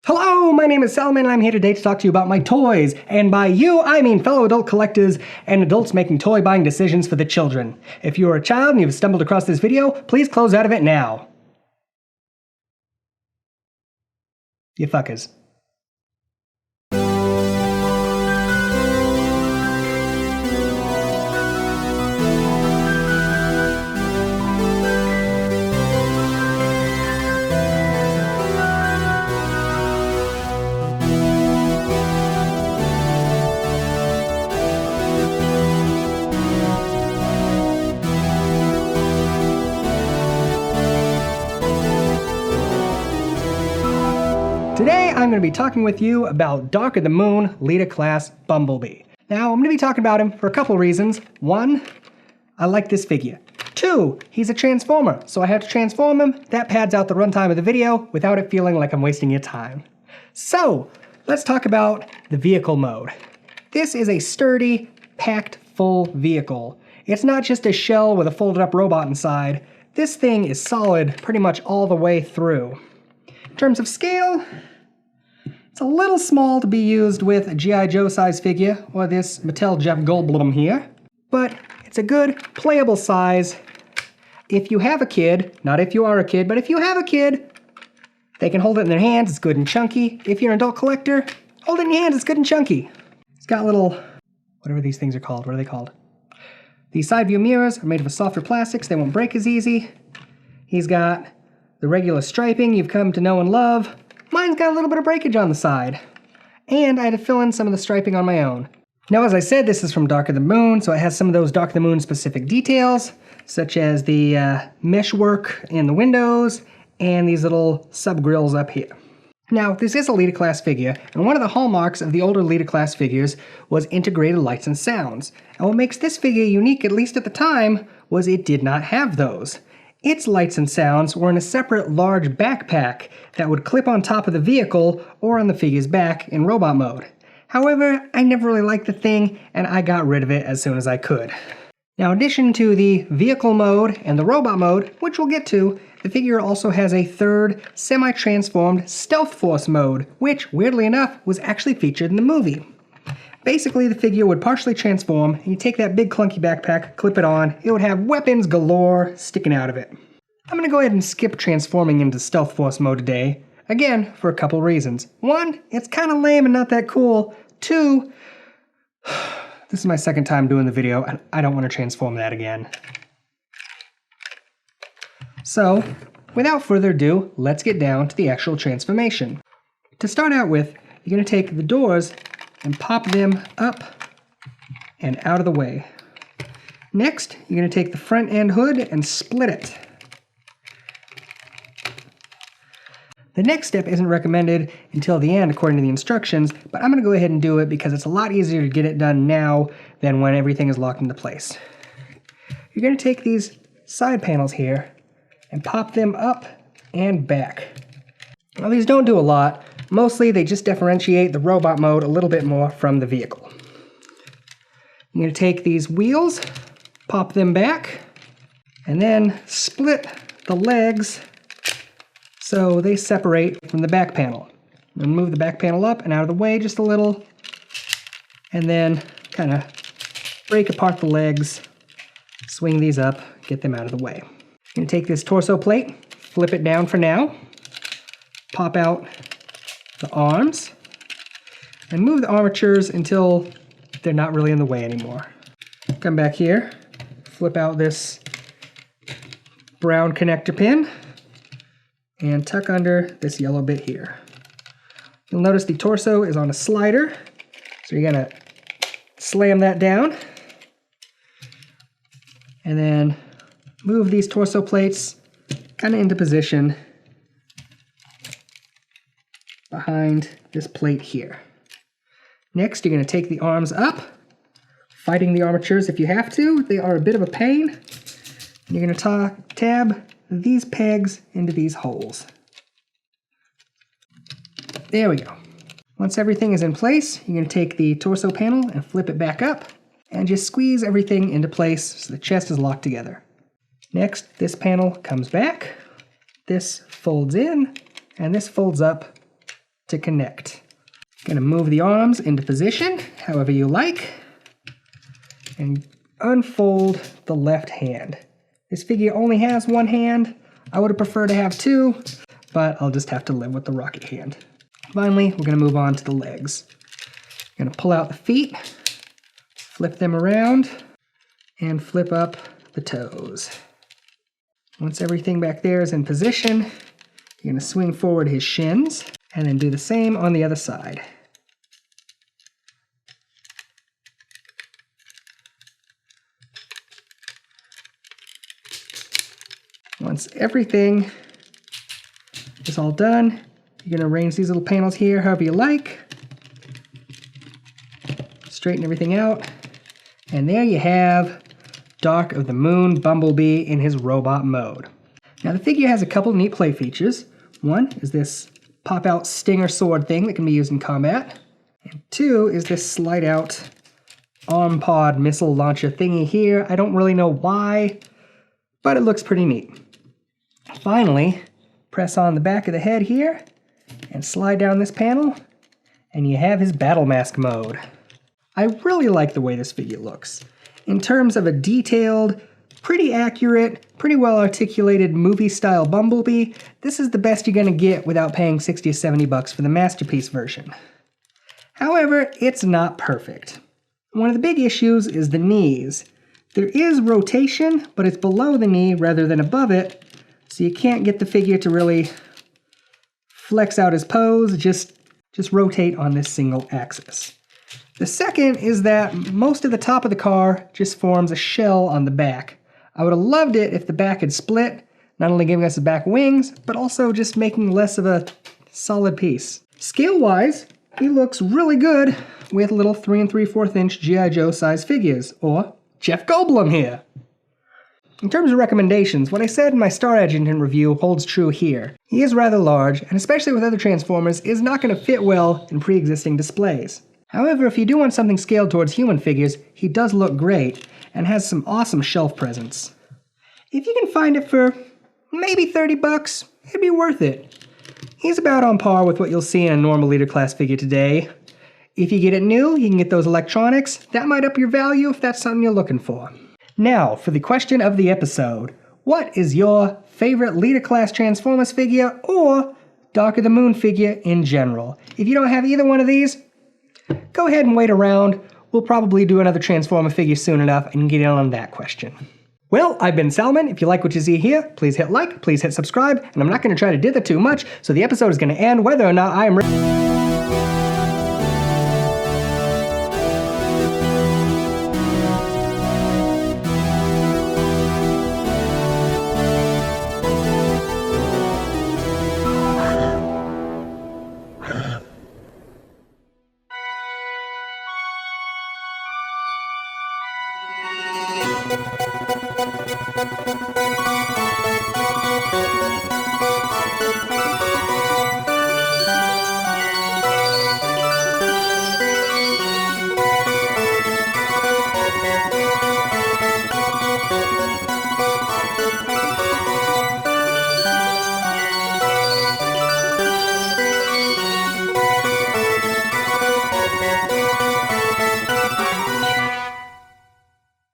Hello, my name is Salman and I'm here today to talk to you about my toys. And by you, I mean fellow adult collectors and adults making toy buying decisions for the children. If you are a child and you've stumbled across this video, please close out of it now. You fuckers. Today, I'm going to be talking with you about Dark of the Moon, Leader Class Bumblebee. Now, I'm going to be talking about him for a couple reasons. One, I like this figure. Two, he's a transformer, so I have to transform him. That pads out the runtime of the video without it feeling like I'm wasting your time. So, let's talk about the vehicle mode. This is a sturdy, packed full vehicle. It's not just a shell with a folded up robot inside. This thing is solid pretty much all the way through. In terms of scale, it's a little small to be used with a G.I. Joe size figure or this Mattel Jeff Goldblum here, but it's a good playable size. If you have a kid, not if you are a kid, but if you have a kid, they can hold it in their hands, it's good and chunky. If you're an adult collector, hold it in your hands, it's good and chunky. It's got little, whatever these things are called, what are they called? These side view mirrors are made of a softer plastics, they won't break as easy. He's got the regular striping you've come to know and love. Mine's got a little bit of breakage on the side. And I had to fill in some of the striping on my own. Now, as I said, this is from Dark of the Moon, so it has some of those Dark of the Moon specific details, such as the mesh work in the windows and these little sub-grills up here. Now, this is a Leader Class figure, and one of the hallmarks of the older Leader Class figures was integrated lights and sounds. And what makes this figure unique, at least at the time, was it did not have those. Its lights and sounds were in a separate large backpack that would clip on top of the vehicle or on the figure's back in robot mode. However, I never really liked the thing and I got rid of it as soon as I could. Now, in addition to the vehicle mode and the robot mode, which we'll get to, the figure also has a third semi-transformed Stealth Force mode, which, weirdly enough, was actually featured in the movie. Basically, the figure would partially transform, and you take that big clunky backpack, clip it on, it would have weapons galore sticking out of it. I'm going to go ahead and skip transforming into Stealth Force mode today, again, for a couple reasons. One, it's kind of lame and not that cool. Two, this is my second time doing the video, and I don't want to transform that again. So, without further ado, let's get down to the actual transformation. To start out with, you're going to take the doors and pop them up and out of the way. Next, you're going to take the front end hood and split it. The next step isn't recommended until the end according to the instructions, but I'm going to go ahead and do it because it's a lot easier to get it done now than when everything is locked into place. You're going to take these side panels here and pop them up and back. Now, these don't do a lot. Mostly, they just differentiate the robot mode a little bit more from the vehicle. You're going to take these wheels, pop them back, and then split the legs so they separate from the back panel. And move the back panel up and out of the way just a little, and then kind of break apart the legs, swing these up, get them out of the way. You're going to take this torso plate, flip it down for now, pop out the arms, and move the armatures until they're not really in the way anymore. Come back here, flip out this brown connector pin, and tuck under this yellow bit here. You'll notice the torso is on a slider, so you're going to slam that down, and then move these torso plates kind of into position behind this plate here. Next, you're going to take the arms up, fighting the armatures if you have to. They are a bit of a pain. And you're going to tab these pegs into these holes. There we go. Once everything is in place, you're going to take the torso panel and flip it back up, and just squeeze everything into place so the chest is locked together. Next, this panel comes back, this folds in, and this folds up to connect. Gonna move the arms into position, however you like, and unfold the left hand. This figure only has one hand. I would have preferred to have two, but I'll just have to live with the rocket hand. Finally, we're gonna move on to the legs. Gonna pull out the feet, flip them around, and flip up the toes. Once everything back there is in position, you're gonna swing forward his shins, and then do the same on the other side. Once everything is all done, you're gonna arrange these little panels here however you like. Straighten everything out. And there you have Dark of the Moon Bumblebee in his robot mode. Now the figure has a couple neat play features. One is this pop-out stinger sword thing that can be used in combat. And two is this slide-out arm pod missile launcher thingy here. I don't really know why, but it looks pretty neat. Finally, press on the back of the head here and slide down this panel, and you have his battle mask mode. I really like the way this figure looks. In terms of a detailed, pretty accurate, pretty well articulated movie-style Bumblebee, this is the best you're gonna get without paying 60 or 70 bucks for the Masterpiece version. However, it's not perfect. One of the big issues is the knees. There is rotation, but it's below the knee rather than above it, so you can't get the figure to really flex out his pose, just rotate on this single axis. The second is that most of the top of the car just forms a shell on the back. I would have loved it if the back had split, not only giving us the back wings, but also just making less of a solid piece. Scale-wise, he looks really good with little 3 3/4 inch G.I. Joe size figures, or Jeff Goldblum here. In terms of recommendations, what I said in my Star Edgerton review holds true here. He is rather large, and especially with other Transformers, is not going to fit well in pre-existing displays. However, if you do want something scaled towards human figures, he does look great, and has some awesome shelf presence. If you can find it for maybe 30 bucks, it'd be worth it. He's about on par with what you'll see in a normal Leader Class figure today. If you get it new, you can get those electronics. That might up your value if that's something you're looking for. Now, for the question of the episode. What is your favorite Leader Class Transformers figure or Dark of the Moon figure in general? If you don't have either one of these, go ahead and wait around. We'll probably do another Transformer figure soon enough and get in on that question. Well, I've been Salman. If you like what you see here, please hit like, please hit subscribe, and I'm not going to try to dither too much, so the episode is going to end whether or not I am ready.